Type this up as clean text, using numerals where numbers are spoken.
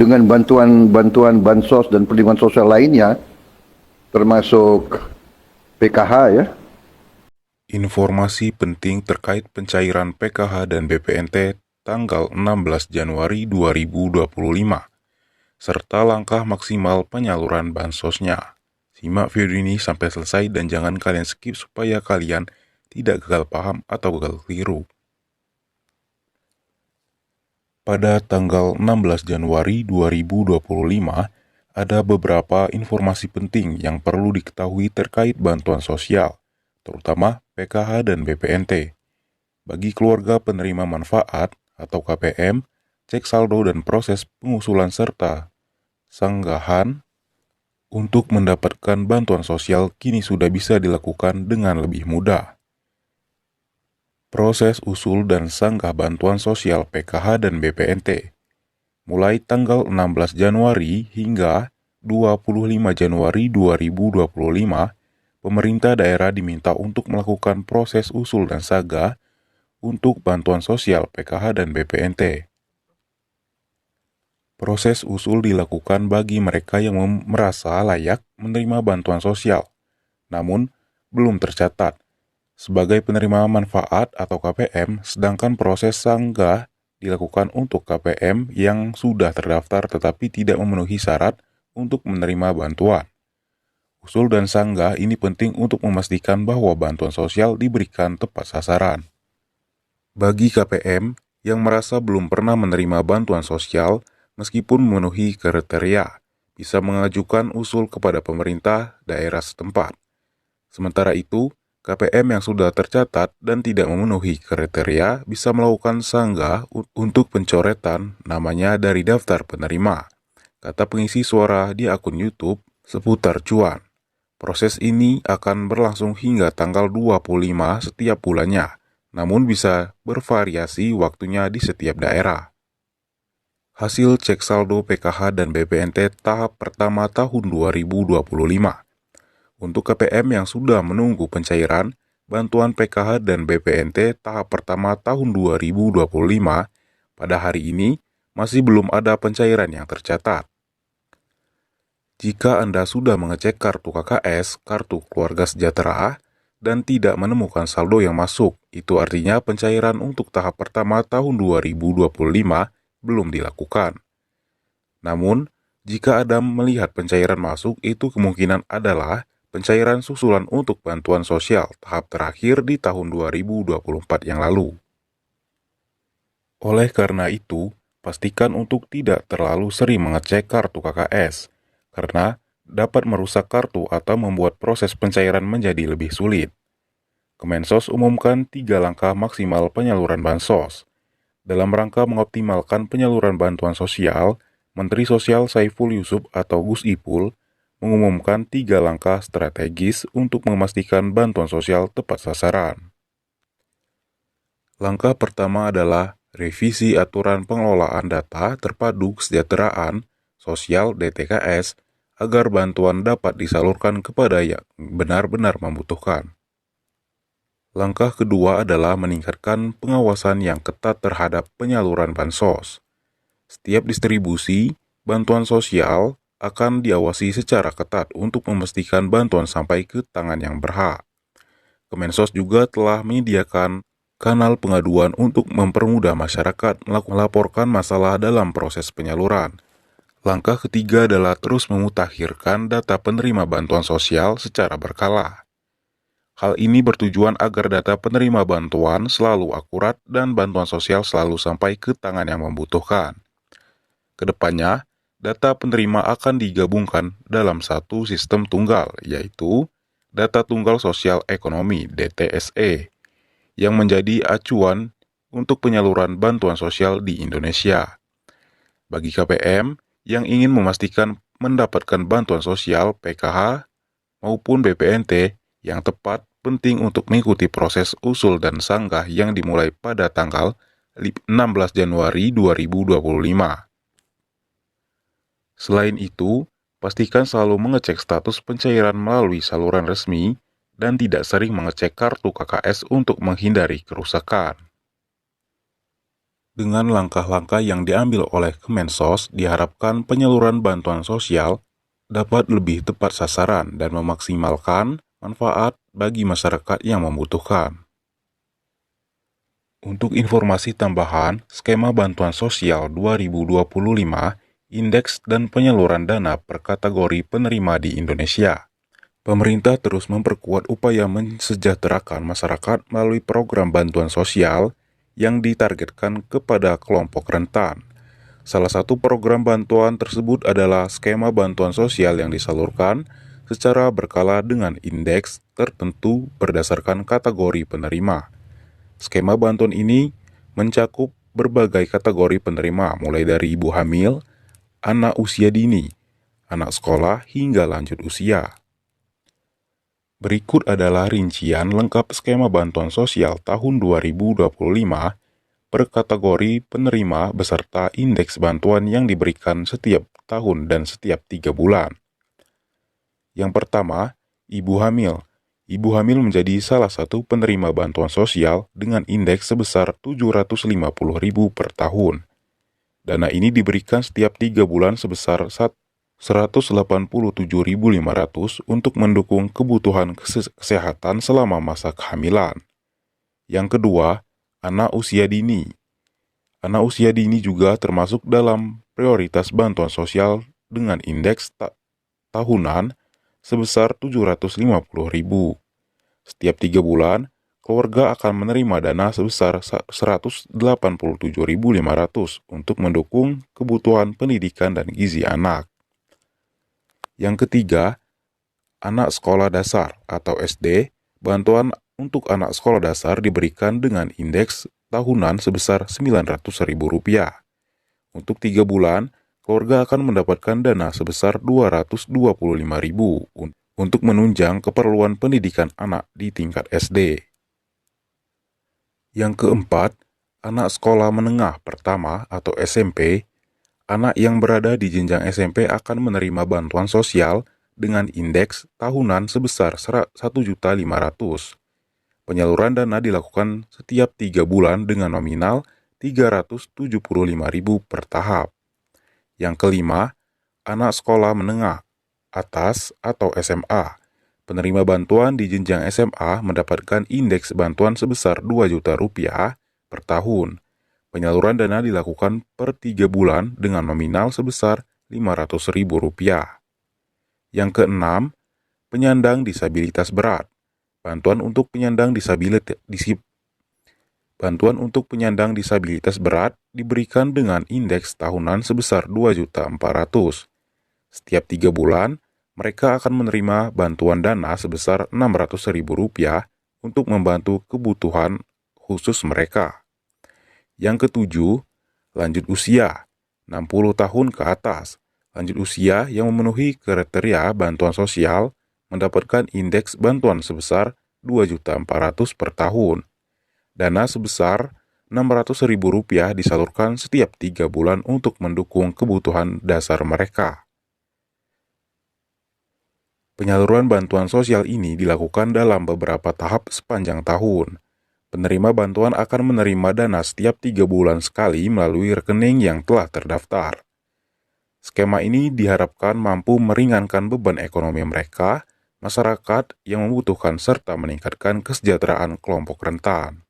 dengan bantuan bansos dan perlindungan sosial lainnya, termasuk PKH ya. Informasi penting terkait pencairan PKH dan BPNT tanggal 16 Januari 2025, serta langkah maksimal penyaluran bansosnya. Simak video ini sampai selesai dan jangan kalian skip supaya kalian tidak gagal paham atau gagal keliru. Pada tanggal 16 Januari 2025, ada beberapa informasi penting yang perlu diketahui terkait bantuan sosial, terutama PKH dan BPNT. Bagi keluarga penerima manfaat atau KPM, cek saldo dan proses pengusulan serta sanggahan untuk mendapatkan bantuan sosial kini sudah bisa dilakukan dengan lebih mudah. Proses usul dan sanggah bantuan sosial PKH dan BPNT mulai tanggal 16 Januari hingga 25 Januari 2025, pemerintah daerah diminta untuk melakukan proses usul dan sanggah untuk bantuan sosial PKH dan BPNT. Proses usul dilakukan bagi mereka yang merasa layak menerima bantuan sosial, namun belum tercatat sebagai penerima manfaat atau KPM, sedangkan proses sanggah dilakukan untuk KPM yang sudah terdaftar tetapi tidak memenuhi syarat untuk menerima bantuan. Usul dan sanggah ini penting untuk memastikan bahwa bantuan sosial diberikan tepat sasaran. Bagi KPM yang merasa belum pernah menerima bantuan sosial meskipun memenuhi kriteria, bisa mengajukan usul kepada pemerintah daerah setempat. Sementara itu, KPM yang sudah tercatat dan tidak memenuhi kriteria bisa melakukan sanggah untuk pencoretan namanya dari daftar penerima, kata pengisi suara di akun YouTube seputar cuan. Proses ini akan berlangsung hingga tanggal 25 setiap bulannya, namun bisa bervariasi waktunya di setiap daerah. Hasil cek saldo PKH dan BPNT tahap pertama tahun 2025. Untuk KPM yang sudah menunggu pencairan bantuan PKH dan BPNT tahap pertama tahun 2025, pada hari ini masih belum ada pencairan yang tercatat. Jika Anda sudah mengecek kartu KKS, kartu keluarga sejahtera, dan tidak menemukan saldo yang masuk, itu artinya pencairan untuk tahap pertama tahun 2025 belum dilakukan. Namun, jika Anda melihat pencairan masuk, itu kemungkinan adalah pencairan susulan untuk bantuan sosial tahap terakhir di tahun 2024 yang lalu. Oleh karena itu, pastikan untuk tidak terlalu sering mengecek kartu KKS, karena dapat merusak kartu atau membuat proses pencairan menjadi lebih sulit. Kemensos umumkan 3 langkah maksimal penyaluran bansos. Dalam rangka mengoptimalkan penyaluran bantuan sosial, Menteri Sosial Saiful Yusuf atau Gus Ipul mengumumkan 3 langkah strategis untuk memastikan bantuan sosial tepat sasaran. Langkah pertama adalah revisi aturan pengelolaan data terpadu kesejahteraan sosial DTKS agar bantuan dapat disalurkan kepada yang benar-benar membutuhkan. Langkah kedua adalah meningkatkan pengawasan yang ketat terhadap penyaluran bansos. Setiap distribusi bantuan sosial akan diawasi secara ketat untuk memastikan bantuan sampai ke tangan yang berhak. Kemensos juga telah menyediakan kanal pengaduan untuk mempermudah masyarakat melaporkan masalah dalam proses penyaluran. Langkah ketiga adalah terus memutakhirkan data penerima bantuan sosial secara berkala. Hal ini bertujuan agar data penerima bantuan selalu akurat dan bantuan sosial selalu sampai ke tangan yang membutuhkan. Kedepannya, data penerima akan digabungkan dalam satu sistem tunggal, yaitu Data Tunggal Sosial Ekonomi (DTSE), yang menjadi acuan untuk penyaluran bantuan sosial di Indonesia. Bagi KPM yang ingin memastikan mendapatkan bantuan sosial PKH maupun BPNT yang tepat, penting untuk mengikuti proses usul dan sanggah yang dimulai pada tanggal 16 Januari 2025. Selain itu, pastikan selalu mengecek status pencairan melalui saluran resmi dan tidak sering mengecek kartu KKS untuk menghindari kerusakan. Dengan langkah-langkah yang diambil oleh Kemensos, diharapkan penyaluran bantuan sosial dapat lebih tepat sasaran dan memaksimalkan manfaat bagi masyarakat yang membutuhkan. Untuk informasi tambahan, skema bantuan sosial 2025, indeks dan penyaluran dana per kategori penerima di Indonesia. Pemerintah terus memperkuat upaya mensejahterakan masyarakat melalui program bantuan sosial yang ditargetkan kepada kelompok rentan. Salah satu program bantuan tersebut adalah skema bantuan sosial yang disalurkan secara berkala dengan indeks tertentu berdasarkan kategori penerima. Skema bantuan ini mencakup berbagai kategori penerima, mulai dari ibu hamil, anak usia dini, anak sekolah, hingga lanjut usia. Berikut adalah rincian lengkap skema bantuan sosial tahun 2025 per kategori penerima beserta indeks bantuan yang diberikan setiap tahun dan setiap 3 bulan. Yang pertama, ibu hamil. Ibu hamil menjadi salah satu penerima bantuan sosial dengan indeks sebesar 750.000 per tahun. Dana ini diberikan setiap 3 bulan sebesar 187.500 untuk mendukung kebutuhan kesehatan selama masa kehamilan. Yang kedua, anak usia dini. Anak usia dini juga termasuk dalam prioritas bantuan sosial dengan indeks tahunan sebesar 750.000. Setiap 3 bulan, keluarga akan menerima dana sebesar 187.500 untuk mendukung kebutuhan pendidikan dan gizi anak. Yang ketiga, anak sekolah dasar atau SD. Bantuan untuk anak sekolah dasar diberikan dengan indeks tahunan sebesar Rp900.000. Untuk 3 bulan, keluarga akan mendapatkan dana sebesar Rp225.000 untuk menunjang keperluan pendidikan anak di tingkat SD. Yang keempat, anak sekolah menengah pertama atau SMP. Anak yang berada di jenjang SMP akan menerima bantuan sosial dengan indeks tahunan sebesar Rp1.500.000. Penyaluran dana dilakukan setiap 3 bulan dengan nominal Rp375.000 per tahap. Yang kelima, anak sekolah menengah atas atau SMA. Penerima bantuan di jenjang SMA mendapatkan indeks bantuan sebesar Rp2 juta per tahun. Penyaluran dana dilakukan per 3 bulan dengan nominal sebesar Rp500.000. Yang keenam, penyandang disabilitas berat. Bantuan untuk penyandang disabilitas berat diberikan dengan indeks tahunan sebesar Rp2.400.000. Setiap 3 bulan, mereka akan menerima bantuan dana sebesar Rp600.000 untuk membantu kebutuhan khusus mereka. Yang ketujuh, lanjut usia, 60 tahun ke atas. Lanjut usia yang memenuhi kriteria bantuan sosial mendapatkan indeks bantuan sebesar Rp2.400.000 per tahun. Dana sebesar Rp600.000 disalurkan setiap 3 bulan untuk mendukung kebutuhan dasar mereka. Penyaluran bantuan sosial ini dilakukan dalam beberapa tahap sepanjang tahun. Penerima bantuan akan menerima dana setiap 3 bulan sekali melalui rekening yang telah terdaftar. Skema ini diharapkan mampu meringankan beban ekonomi mereka, masyarakat yang membutuhkan serta meningkatkan kesejahteraan kelompok rentan.